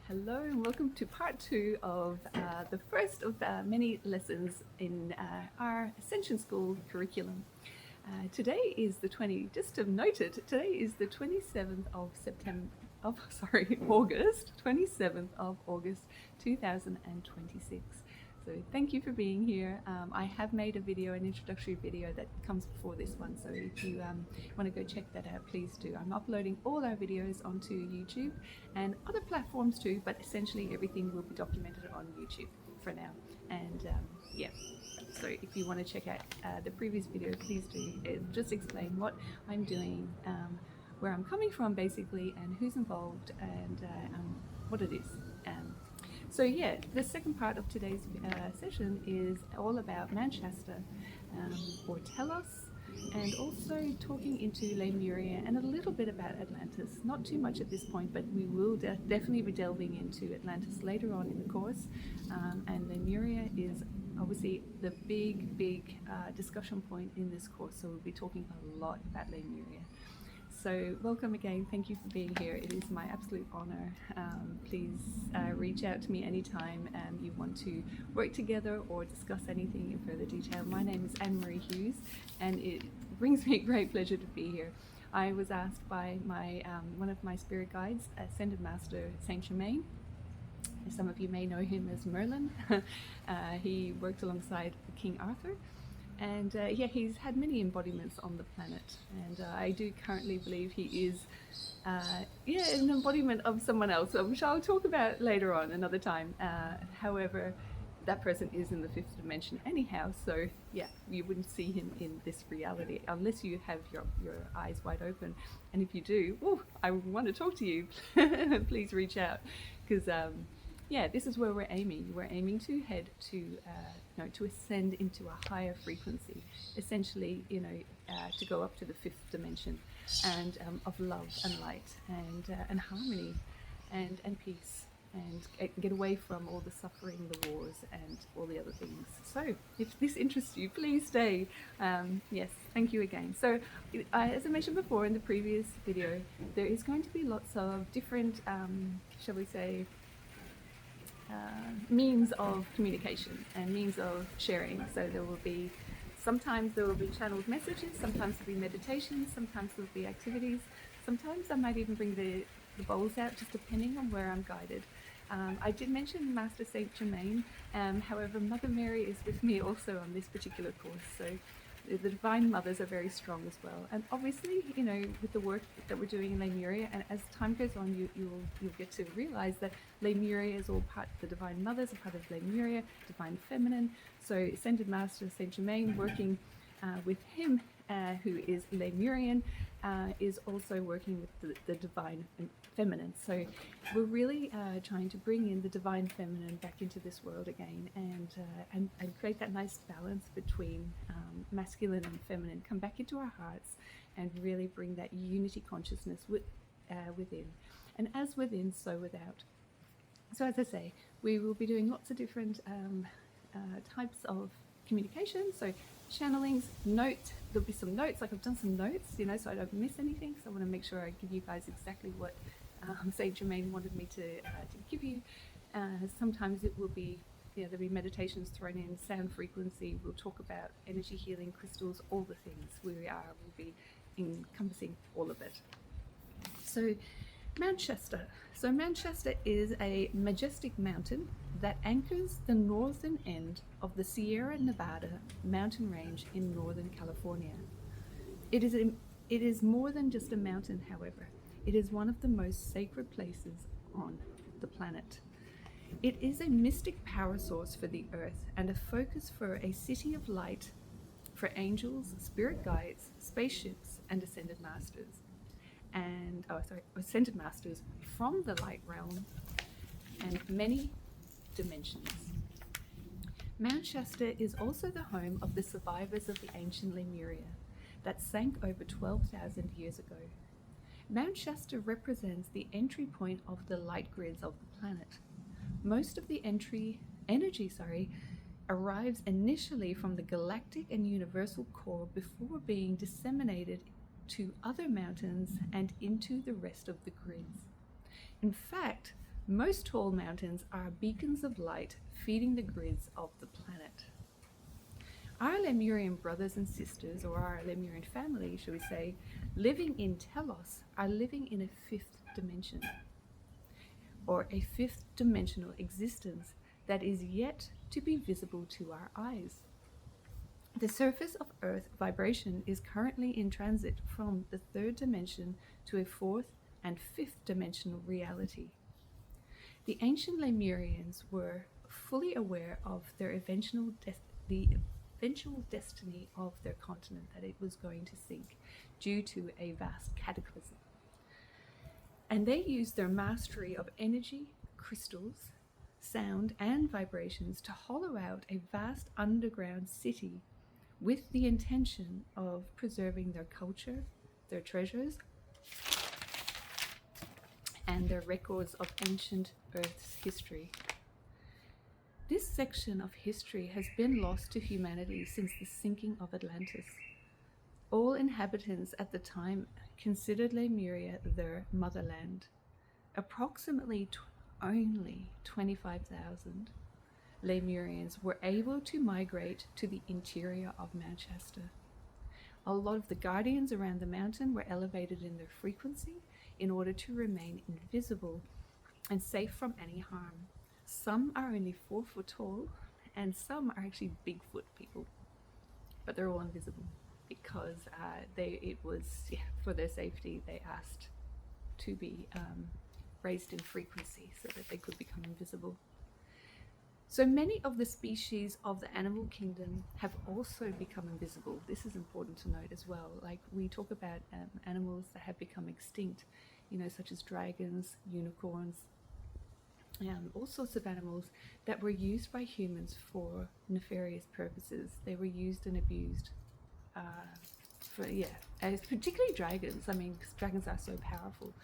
Hello and welcome to part 2 of the first of many lessons in our Ascension School curriculum. Today is the 20, just to note it, today is the 27th of August, 27th of August 2026. So thank you for being here. I have made a video, an introductory video that comes before this one, so if you want to go check that out, please do. I'm uploading all our videos onto YouTube and other platforms too, but essentially everything will be documented on YouTube for now. And yeah, so if you want to check out the previous video, please do. It just explain what I'm doing, where I'm coming from basically, and who's involved, and what it is. So yeah, the second part of today's session is all about Manchester, or Telos, and also talking into Lemuria and a little bit about Atlantis. Not too much at this point, but we will definitely be delving into Atlantis later on in the course. And Lemuria is obviously the big discussion point in this course, so we'll be talking a lot about Lemuria. So welcome again, thank you for being here. It is my absolute honor. Please reach out to me anytime you want to work together or discuss anything in further detail. My name is Anne-Marie Hughes, and it brings me great pleasure to be here. I was asked by my one of my spirit guides, Ascended Master Saint Germain. Some of you may know him as Merlin. He worked alongside King Arthur. And yeah, he's had many embodiments on the planet, and I do currently believe he is an embodiment of someone else, which I'll talk about later on another time. However, that person is in the fifth dimension anyhow, so yeah, you wouldn't see him in this reality unless you have your eyes wide open. And if you do, I want to talk to you. Please reach out, because yeah, this is where we're aiming. We're aiming to head to, to ascend into a higher frequency, essentially, to go up to the fifth dimension, and of love and light and harmony and peace, and get away from all the suffering, the wars, and all the other things. So, if this interests you, please stay. Yes, thank you again. So, as I mentioned before in the previous video, there is going to be lots of different, shall we say, means of communication and means of sharing. So there will be, sometimes there will be channeled messages, sometimes there will be meditations, sometimes there will be activities, sometimes I might even bring the bowls out, just depending on where I'm guided. I did mention Master Saint Germain, however Mother Mary is with me also on this particular course, so the Divine Mothers are very strong as well. And obviously, with the work that we're doing in Lemuria, and as time goes on, you'll get to realize that Lemuria is all part, the Divine Mothers are part of Lemuria, Divine Feminine. So Ascended Master Saint Germain, working with him, who is Lemurian, is also working with the Divine Feminine. So we're really trying to bring in the Divine Feminine back into this world again, and create that nice balance between masculine and feminine, come back into our hearts and really bring that unity consciousness within. And as within, so without. So as I say, we will be doing lots of different types of communication. So channelings, note, there'll be some notes, like I've done some notes, so I don't miss anything. So I want to make sure I give you guys exactly what Saint Germain wanted me to give you. Sometimes it will be, there'll be meditations thrown in, sound frequency, we'll talk about energy healing, crystals, all the things. We'll be encompassing all of it. So Manchester. So Manchester is a majestic mountain that anchors the northern end of the Sierra Nevada mountain range in Northern California. It is more than just a mountain, however. It is one of the most sacred places on the planet. It is a mystic power source for the earth and a focus for a city of light for angels, spirit guides, spaceships, and ascended masters. Ascended masters from the light realm and many dimensions. Manchester is also the home of the survivors of the ancient Lemuria that sank over 12,000 years ago. Manchester represents the entry point of the light grids of the planet. Most of the energy arrives initially from the galactic and universal core before being disseminated to other mountains and into the rest of the grids. In fact, Most tall mountains are beacons of light feeding the grids of the planet. Our Lemurian brothers and sisters, or our Lemurian family, shall we say, living in Telos, are living in a fifth dimension, or a fifth dimensional existence that is yet to be visible to our eyes. The surface of Earth vibration is currently in transit from the third dimension to a fourth and fifth dimensional reality. The ancient Lemurians were fully aware of their eventual destiny of their continent, that it was going to sink due to a vast cataclysm. And they used their mastery of energy, crystals, sound, and vibrations to hollow out a vast underground city with the intention of preserving their culture, their treasures, and their records of ancient Earth's history. This section of history has been lost to humanity since the sinking of Atlantis. All inhabitants at the time considered Lemuria their motherland. Approximately only 25,000 Lemurians were able to migrate to the interior of Manchester. A lot of the guardians around the mountain were elevated in their frequency in order to remain invisible and safe from any harm. Some are only 4 foot tall, and some are actually Bigfoot people, but they're all invisible because for their safety, they asked to be raised in frequency so that they could become invisible. So many of the species of the animal kingdom have also become invisible. This is important to note as well. Like, we talk about animals that have become extinct, such as dragons, unicorns, all sorts of animals that were used by humans for nefarious purposes. They were used and abused particularly dragons. I mean, 'cause dragons are so powerful.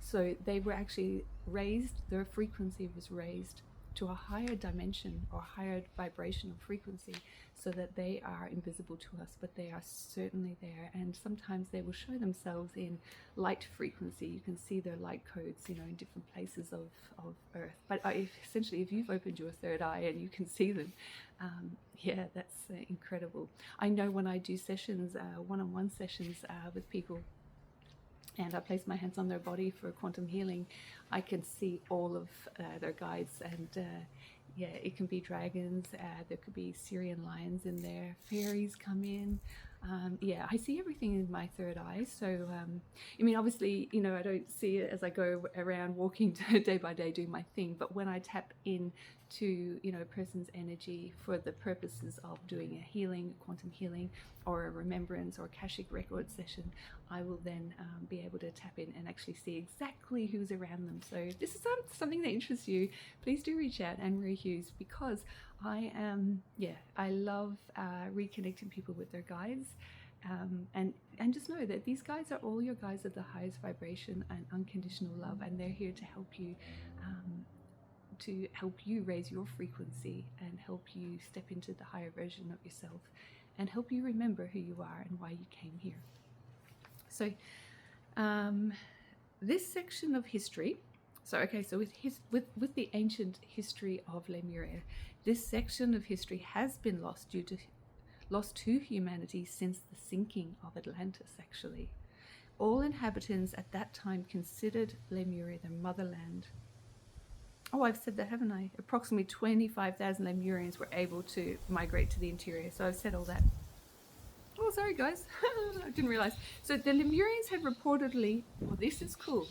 So they were actually raised, their frequency was raised to a higher dimension or higher vibrational frequency so that they are invisible to us, but they are certainly there. And sometimes they will show themselves in light frequency. You can see their light codes, in different places of Earth. But essentially, if you've opened your third eye and you can see them, that's incredible. I know when I do sessions, one-on-one sessions with people, and I place my hands on their body for quantum healing, I can see all of their guides, and it can be dragons, there could be Syrian lions in there, fairies come in. I see everything in my third eye. So, obviously, I don't see it as I go around walking day by day doing my thing, but when I tap into, a person's energy for the purposes of doing a healing, quantum healing, or a remembrance or Akashic record session, I will then be able to tap in and actually see exactly who's around them. So if this is something that interests you, please do reach out, Anne-Marie Hughes, because I love reconnecting people with their guides, and just know that these guides are all your guides of the highest vibration and unconditional love, and they're here to help you raise your frequency and help you step into the higher version of yourself and help you remember who you are and why you came here. So this section of history, with the ancient history of Lemuria, this section of history has been lost to humanity since the sinking of Atlantis, actually. All inhabitants at that time considered Lemuria their motherland. Oh, I've said that, haven't I? Approximately 25,000 Lemurians were able to migrate to the interior. So I've said all that. Oh, sorry, guys. I didn't realize. So the Lemurians had reportedly, this is cool.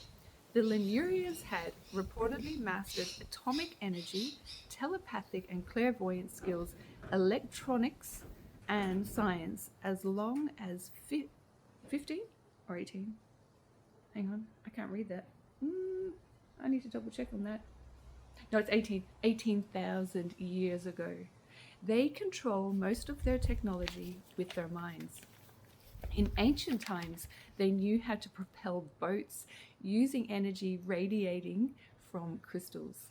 The Lemurians had reportedly mastered atomic energy, telepathic and clairvoyant skills, electronics, and science as long as 15 or 18. Hang on, I can't read that. I need to double check on that. No, it's 18,000 years ago. They control most of their technology with their minds. In ancient times, they knew how to propel boats using energy radiating from crystals.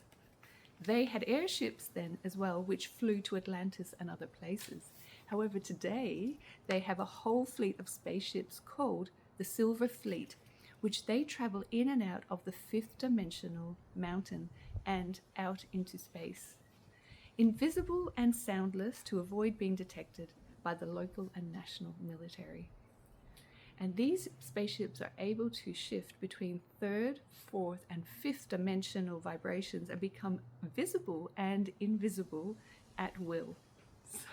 They had airships then as well, which flew to Atlantis and other places. However, today, they have a whole fleet of spaceships called the Silver Fleet, which they travel in and out of the fifth dimensional mountain and out into space, invisible and soundless to avoid being detected by the local and national military. And these spaceships are able to shift between third, fourth, and fifth dimensional vibrations and become visible and invisible at will.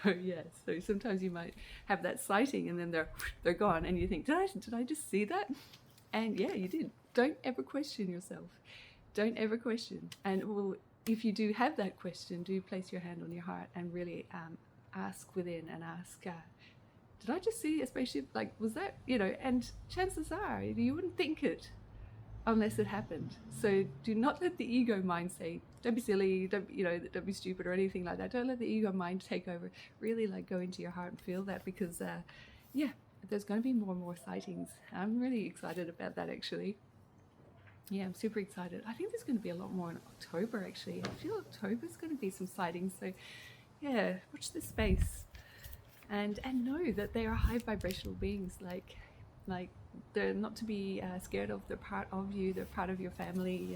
So yeah, so sometimes you might have that sighting and then they're gone, and you think, did I just see that? And yeah, you did. Don't ever question yourself. Don't ever question. And well, if you do have that question, do place your hand on your heart and really ask within and ask, did I just see a spaceship? Like, was that, and chances are you wouldn't think it unless it happened. So do not let the ego mind say, don't be silly, don't be stupid or anything like that. Don't let the ego mind take over. Really go into your heart and feel that, because there's going to be more and more sightings. I'm really excited about that, actually. Yeah, I'm super excited. I think there's going to be a lot more in October, actually. I feel October's going to be some sightings. So yeah, watch this space. And know that they are high vibrational beings, like they're not to be scared of. They're part of you, they're part of your family,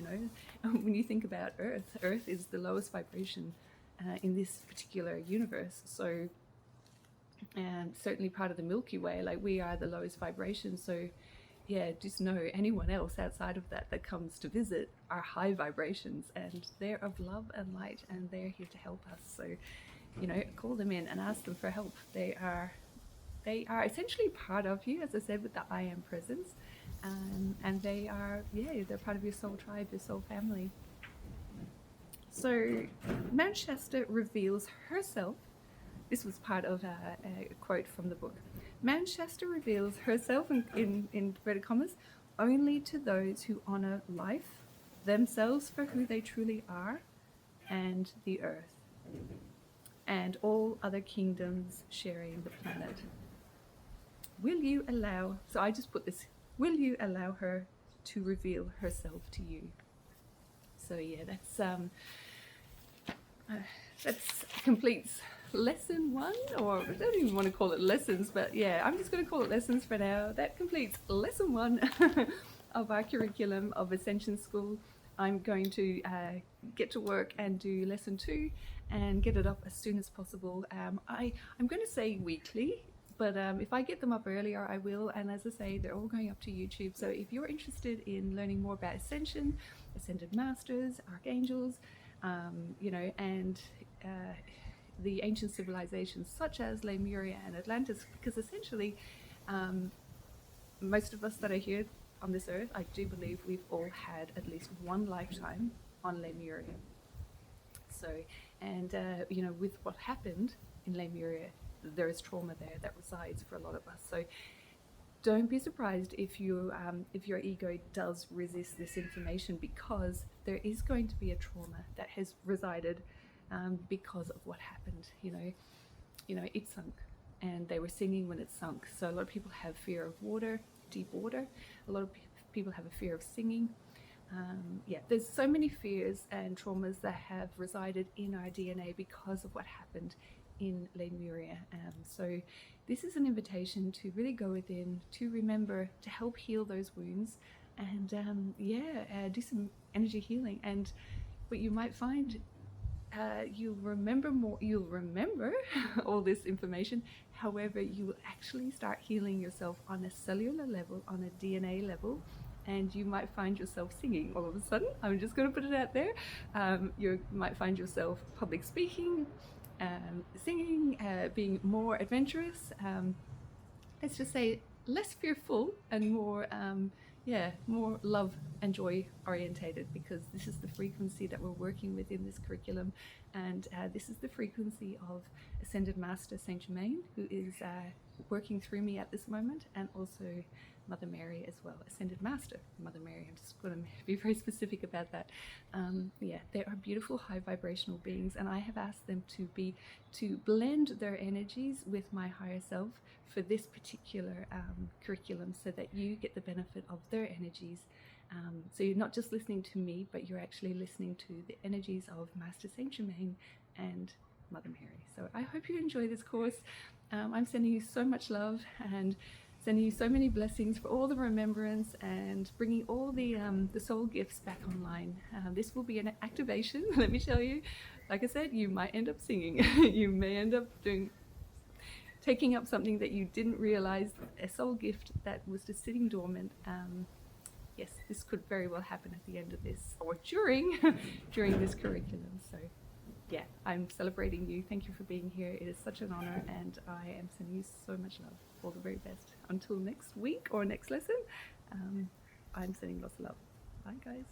When you think about Earth is the lowest vibration in this particular universe. So, and certainly part of the Milky Way, we are the lowest vibration. So yeah, just know anyone else outside of that comes to visit are high vibrations, and they're of love and light, and they're here to help us. So call them in and ask them for help. They are essentially part of you, as I said, with the I am presence, and they're part of your soul tribe, your soul family. So Mount Shasta reveals herself. This was part of a quote from the book. Mount Shasta reveals herself, in inverted commas, only to those who honor life, themselves for who they truly are, and the earth, and all other kingdoms sharing the planet. Will you allow her to reveal herself to you? So yeah, that completes lesson 1, or I don't even want to call it lessons, but yeah, I'm just going to call it lessons for now. That completes lesson 1 of our curriculum of Ascension School. I'm going to get to work and do lesson 2 and get it up as soon as possible. I'm going to say weekly, but if I get them up earlier, I will. And as I say, they're all going up to YouTube. So if you're interested in learning more about Ascension, Ascended Masters, Archangels, and the ancient civilizations such as Lemuria and Atlantis, because essentially most of us that are here on this earth, I do believe we've all had at least one lifetime on Lemuria. So, and with what happened in Lemuria, there is trauma there that resides for a lot of us. So don't be surprised if your ego does resist this information, because there is going to be a trauma that has resided because of what happened. It sunk, and they were singing when it sunk. So a lot of people have fear of water, deep water. A lot of people have a fear of singing. There's so many fears and traumas that have resided in our DNA because of what happened in Lemuria. So this is an invitation to really go within, to remember, to help heal those wounds, and do some energy healing. And what you might find, you'll remember all this information. However, you will actually start healing yourself on a cellular level, on a DNA level, and you might find yourself singing all of a sudden. I'm just going to put it out there. You might find yourself public speaking, singing, being more adventurous. Let's just say less fearful and more love and joy orientated, because this is the frequency that we're working with in this curriculum. And this is the frequency of Ascended Master Saint Germain, who is working through me at this moment, and also Mother Mary as well. Ascended Master Mother Mary, I'm just going to be very specific about that. They are beautiful high vibrational beings, and I have asked them to blend their energies with my higher self for this particular curriculum, so that you get the benefit of their energies. So you're not just listening to me, but you're actually listening to the energies of Master Saint Germain and Mother Mary. So I hope you enjoy this course. I'm sending you so much love, and Sending you so many blessings for all the remembrance and bringing all the soul gifts back online. This will be an activation, let me tell you. Like I said, you might end up singing. You may end up taking up something that you didn't realize, a soul gift that was just sitting dormant. Yes, this could very well happen at the end of this, or during this curriculum. So yeah, I'm celebrating you. Thank you for being here. It is such an honor, and I am sending you so much love. All the very best. Until next week or next lesson, I'm sending lots of love. Bye, guys.